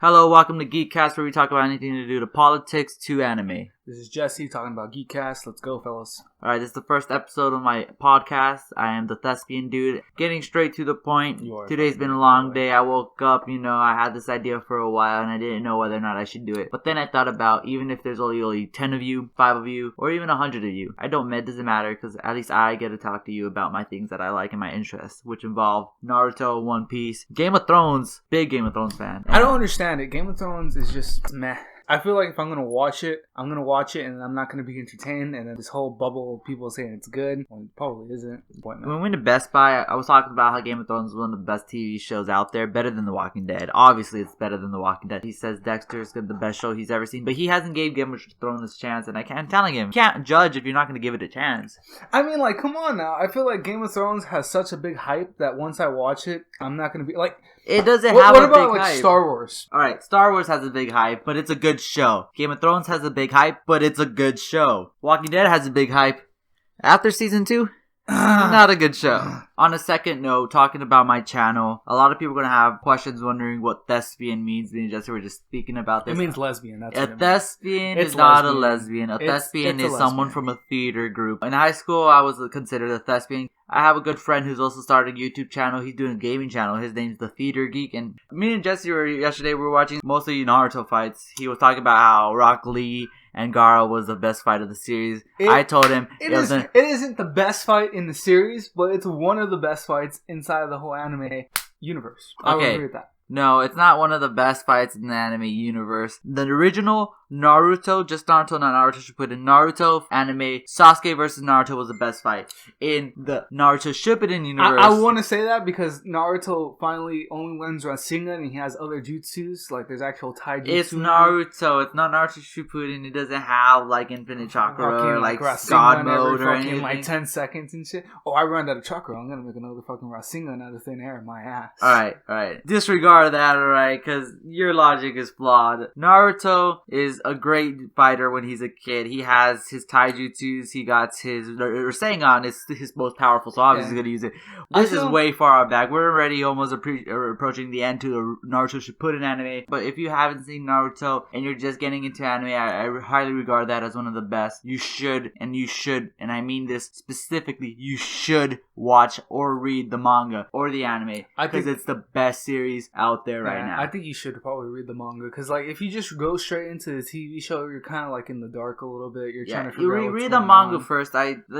Hello, welcome to GEEK-CAST, where we talk about anything to do to politics to anime. This is Jesse talking about GEEK-CAST. Let's go, fellas. Alright, this is the first episode of my podcast. I am the thespian dude. Getting straight to the point. Today's been a long day. I woke up, I had this idea for a while and I didn't know whether or not I should do it. But then I thought about, even if there's only 10 of you, 5 of you, or even 100 of you, it doesn't matter, because at least I get to talk to you about my things that I like and my interests, which involve Naruto, One Piece, Game of Thrones. Big Game of Thrones fan. I don't understand it. Game of Thrones is just meh. I feel like if I'm going to watch it, and I'm not going to be entertained, and then this whole bubble of people saying it's good, well, it probably isn't. When we went to Best Buy, I was talking about how Game of Thrones is one of the best TV shows out there, better than The Walking Dead. Obviously, it's better than The Walking Dead. He says Dexter is the best show he's ever seen, but he hasn't gave Game of Thrones a chance, and I'm telling him, you can't judge if you're not going to give it a chance. I mean, come on now. I feel like Game of Thrones has such a big hype that once I watch it, I'm not going to be, it doesn't have a big hype. What about, Star Wars? Alright, Star Wars has a big hype, but it's a good show. Game of Thrones has a big hype, but it's a good show. Walking Dead has a big hype. After season 2, not a good show. On a second note, talking about my channel, a lot of people are going to have questions wondering what thespian means. Me and Jesse were just speaking about this. It means lesbian. That's a thespian is not a lesbian. A thespian is someone from a theater group. In high school, I was considered a thespian. I have a good friend who's also started a YouTube channel. He's doing a gaming channel. His name's The Theater Geek. And me and Jesse we were watching mostly Naruto fights. He was talking about how Rock Lee and Gaara was the best fight of the series. I told him it isn't the best fight in the series, but it's one of the best fights inside of the whole anime universe. I would agree with that. No, it's not one of the best fights in the anime universe. The original Naruto, just Naruto, not Naruto Shippuden, Naruto anime, Sasuke versus Naruto was the best fight. In the Naruto Shippuden universe... I want to say that because Naruto finally only learns Rasengan and he has other jutsus, there's actual taijutsu. It's Naruto, it's not Naruto Shippuden. It doesn't have, infinite chakra or, God mode or anything. 10 seconds and shit. Oh, I ran out of chakra. I'm gonna make another fucking Rasengan out of thin air in my ass. Alright. Disregard that, alright, because your logic is flawed. Naruto is a great fighter when he's a kid. He has his taijutsus, he got his Rasengan is his most powerful, so obviously he's gonna use it. This is way far back. We're already almost approaching the end to the Naruto Shippuden anime, but if you haven't seen Naruto and you're just getting into anime, I highly regard that as one of the best. You should, and I mean this specifically, you should watch or read the manga or the anime, because it's the best series out there right now. I think you should probably read the manga, because if you just go straight into the TV show, you're kind of in the dark a little bit. You're trying to figure out what's read the manga first.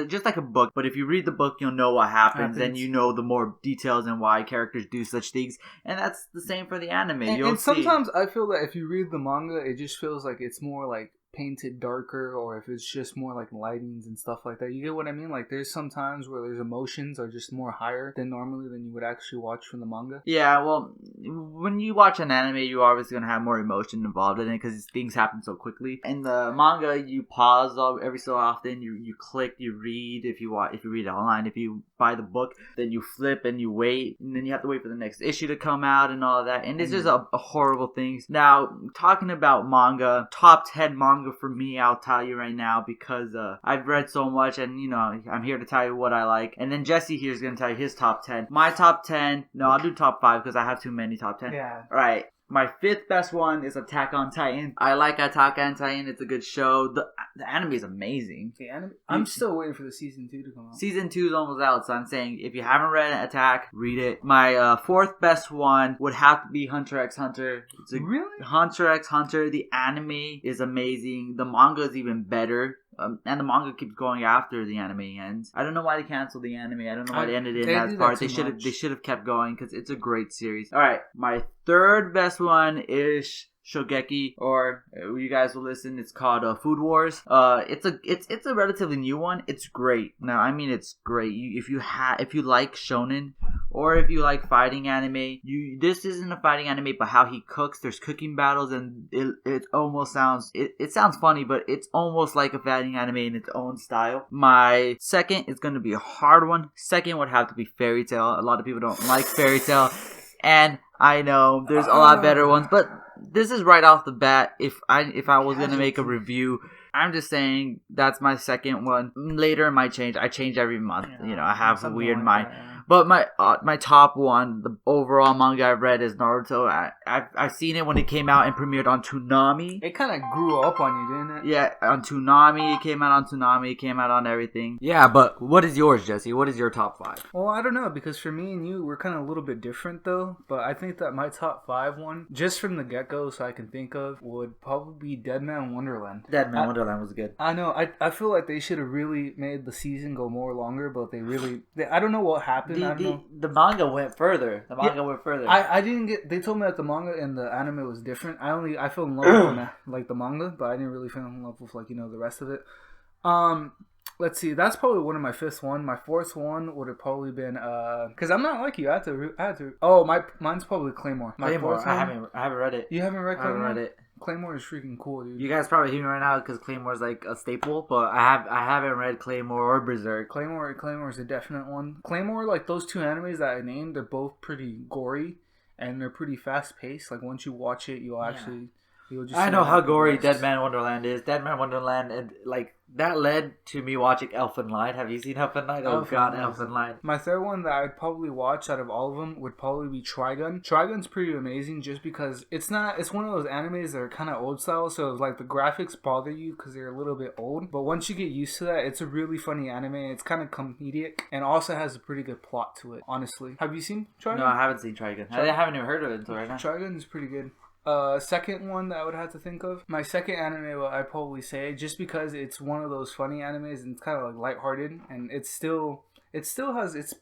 Just like a book, but if you read the book, you'll know what happens, and you know the more details and why characters do such things, and that's the same for the anime. And sometimes I feel that if you read the manga, it just feels like it's more painted darker, or if it's just more lightings and stuff like that. You get what I mean? There's some times where there's emotions are just more higher than normally than you would actually watch from the manga. Yeah, well, when you watch an anime, you're obviously going to have more emotion involved in it because things happen so quickly. In the manga, you pause every so often, you click, you read, if you read it online. If you buy the book, then you flip and you wait, and then you have to wait for the next issue to come out and all of that, and it's just a horrible thing. Now, talking about manga, top 10 manga for me, I'll tell you right now, because I've read so much, and I'm here to tell you what I like, and then Jesse here is going to tell you his top 10. My top 10, no, I'll do top 5 because I have too many top 10. Yeah. Alright. My 5th best one is Attack on Titan. I like Attack on Titan. It's a good show. The anime is amazing. The anime? I'm still waiting for the season 2 to come out. Season 2 is almost out, so I'm saying if you haven't read Attack, read it. My 4th best one would have to be Hunter x Hunter. Really? Hunter x Hunter. The anime is amazing. The manga is even better. And the manga keeps going after the anime ends. I don't know why they canceled the anime. I don't know why they ended it in that part. They should have kept going because it's a great series. All right, my 3rd best one is Shogeki, or you guys will listen. It's called Food Wars. It's a relatively new one. It's great. Now, I mean, it's great. If you like shonen, or if you like fighting anime, this isn't a fighting anime, but how he cooks. There's cooking battles, and it almost sounds it sounds funny, but it's almost like a fighting anime in its own style. My 2nd is going to be a hard one. 2nd would have to be Fairy Tail. A lot of people don't like Fairy Tail, and I know there's a lot better ones, but this is right off the bat. If I was gonna make a review, I'm just saying that's my 2nd one. Later it might change. I change every month. I have a weird mind. But my top one, the overall manga I've read is Naruto. I've seen it when it came out and premiered on Toonami. It kind of grew up on you, didn't it? Yeah, on Toonami. It came out on Toonami. It came out on everything. Yeah, but what is yours, Jesse? What is your top 5? Well, I don't know, because for me and you, we're kind of a little bit different, though. But I think that my top 5 one, just from the get-go, so I can think of, would probably be Dead Man Wonderland. Dead Man Wonderland was good. I know. I feel like they should have really made the season go more longer, but I don't know what happened. The manga went further. I didn't get. They told me that the manga and the anime was different. I fell in love with like the manga, but I didn't really fall in love with the rest of it. Let's see. That's probably one of my 5th one. My 4th one would have probably been because I'm not like you. I had to. Oh, mine's probably Claymore. Claymore. I haven't read it. You haven't read Claymore? I haven't read it. Claymore is freaking cool, dude. You guys probably hear me right now because Claymore's like a staple, but I haven't read Claymore or Berserk. Claymore is a definite one. Claymore, like those 2 animes that I named, they're both pretty gory and they're pretty fast paced. Like once you watch it, you'll just. I know how gory Dead Man Wonderland is. Dead Man Wonderland, and like that led to me watching Elfen Lied. Have you seen Elfen Lied? Oh God, Elfen Lied. My 3rd one that I'd probably watch out of all of them would probably be Trigun. Trigun's pretty amazing just because it's one of those animes that are kind of old style, so like the graphics bother you because they're a little bit old. But once you get used to that, it's a really funny anime. It's kind of comedic and also has a pretty good plot to it. Honestly, have you seen Trigun? No, I haven't seen Trigun. I haven't even heard of it until right now. Trigun is pretty good. Second one that I would have to think of. My second anime, I'd probably say, just because it's one of those funny animes and it's kind of like lighthearted, and it's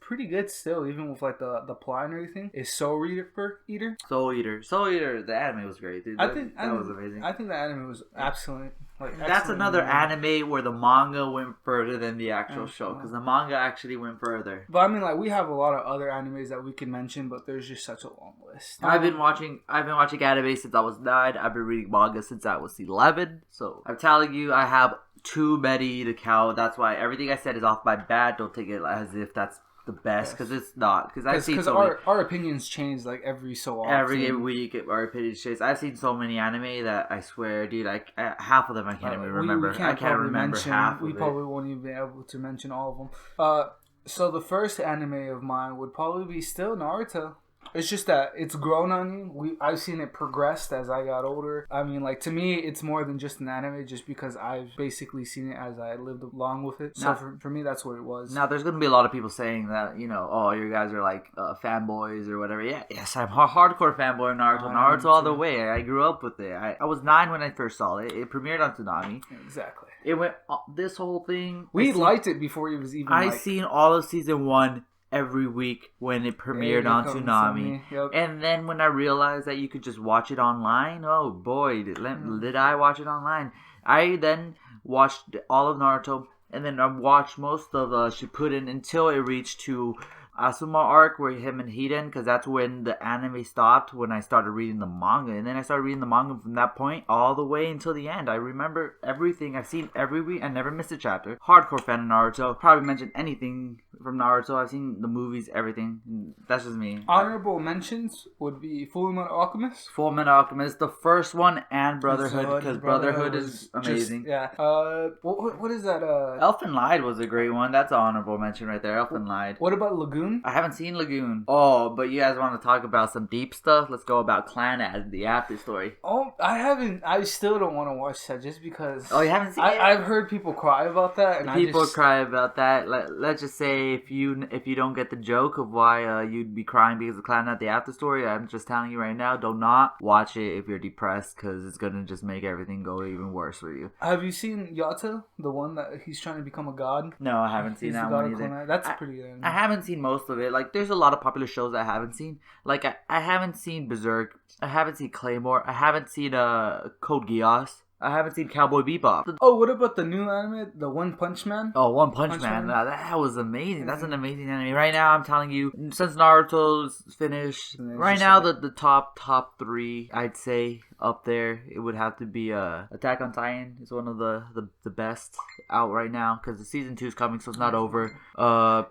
pretty good still, even with like the plot and everything. Is Soul Eater. Soul Eater. The anime was great, dude. That was amazing. I think the anime was excellent. That's another anime where the manga went further than the actual show, because the manga actually went further. But I mean, like, we have a lot of other animes that we can mention, but there's just such a long list. I've been watching anime since I was 9. I've been reading manga since I was 11. So I'm telling you, I have too many to count. That's why everything I said is off my bat. Don't take it as if that's the best, because it's not. Because our opinions change like every so often. Every week, our opinions change. I've seen so many anime that I swear, dude, half of them I can't even remember. I can't remember half. We probably won't even be able to mention all of them. So the first anime of mine would probably be still Naruto. It's just that it's grown on you. I've seen it progressed as I got older. I mean, like, to me, it's more than just an anime just because I've basically seen it as I lived along with it. So for me, that's what it was. Now, there's going to be a lot of people saying that, oh, you guys are like fanboys or whatever. Yeah, yes, I'm a hardcore fanboy of Naruto. Naruto all the way. I grew up with it. I was 9 when I first saw it. It premiered on Toonami. Exactly. It went, this whole thing. We liked it before it was even seen all of season 1 every week when it premiered on Toonami. Yep. And then when I realized that you could just watch it online, oh boy, did I watch it online. I then watched all of Naruto, and then I watched most of Shippuden until it reached to Asuma arc where him and Hiden, because that's when the anime stopped, when I started reading the manga. And then I started reading the manga from that point all the way until the end. I remember everything. I've seen every week. I never missed a chapter. Hardcore fan of Naruto. Probably mention anything from Naruto. I've seen the movies, everything. That's just me. Honorable mentions would be Fullmetal Alchemist. Fullmetal Alchemist, the first one, and Brotherhood, because Brotherhood is amazing. What is that? Elfen Lied was a great one. That's an honorable mention right there. Elfen Lied. What about Lagoon? I haven't seen Lagoon. Oh, but you guys want to talk about some deep stuff? Let's go about Clan and the after story. Oh, I haven't. I still don't want to watch that just because. Oh, you haven't seen it? I've heard people cry about that. And people cry about that. Let's just say if you don't get the joke of why you'd be crying because of Clan at the after story, I'm just telling you right now, do not watch it if you're depressed, because it's gonna just make everything go even worse for you. Have you seen Yato, the one that he's trying to become a god? No, I haven't seen that one either. That's pretty good. I haven't seen most of it. Like, there's a lot of popular shows I haven't seen. Like, I haven't seen Berserk. I haven't seen Claymore. I haven't seen Code Geass. I haven't seen Cowboy Bebop. Oh, what about the new anime, the One Punch Man? Oh, One Punch Man. That was amazing. That's an amazing anime. Right now, I'm telling you, since Naruto's finished, right now the top 3, I'd say up there, it would have to be Attack on Titan. Is one of the best out right now, because the season 2 is coming, so it's not over.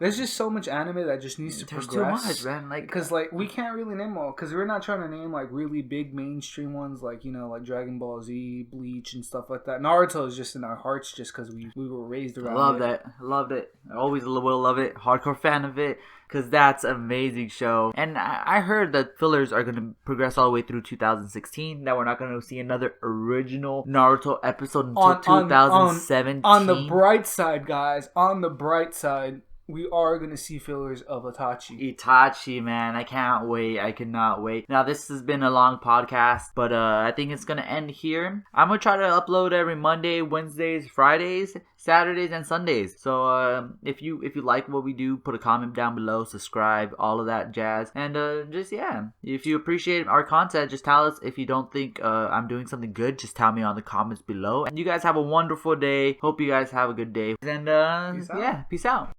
There's just so much anime that just needs to progress. There's too much, man. Because we can't really name all, because we're not trying to name like really big mainstream ones, like like Dragon Ball Z, Bleach, Bleach and stuff like that. Naruto is just in our hearts just because we were raised around Love that. Loved it. I always will love it. Hardcore fan of it. Because that's an amazing show. And I heard that fillers are going to progress all the way through 2016. That we're not going to see another original Naruto episode until 2017. On the bright side, guys. On the bright side, we are going to see fillers of Itachi, man. I can't wait. I cannot wait. Now, this has been a long podcast, but I think it's going to end here. I'm going to try to upload every Monday, Wednesdays, Fridays, Saturdays, and Sundays. So if you like what we do, put a comment down below, subscribe, all of that jazz. And if you appreciate our content, just tell us. If you don't think I'm doing something good, just tell me on the comments below. And you guys have a wonderful day. Hope you guys have a good day. And peace out.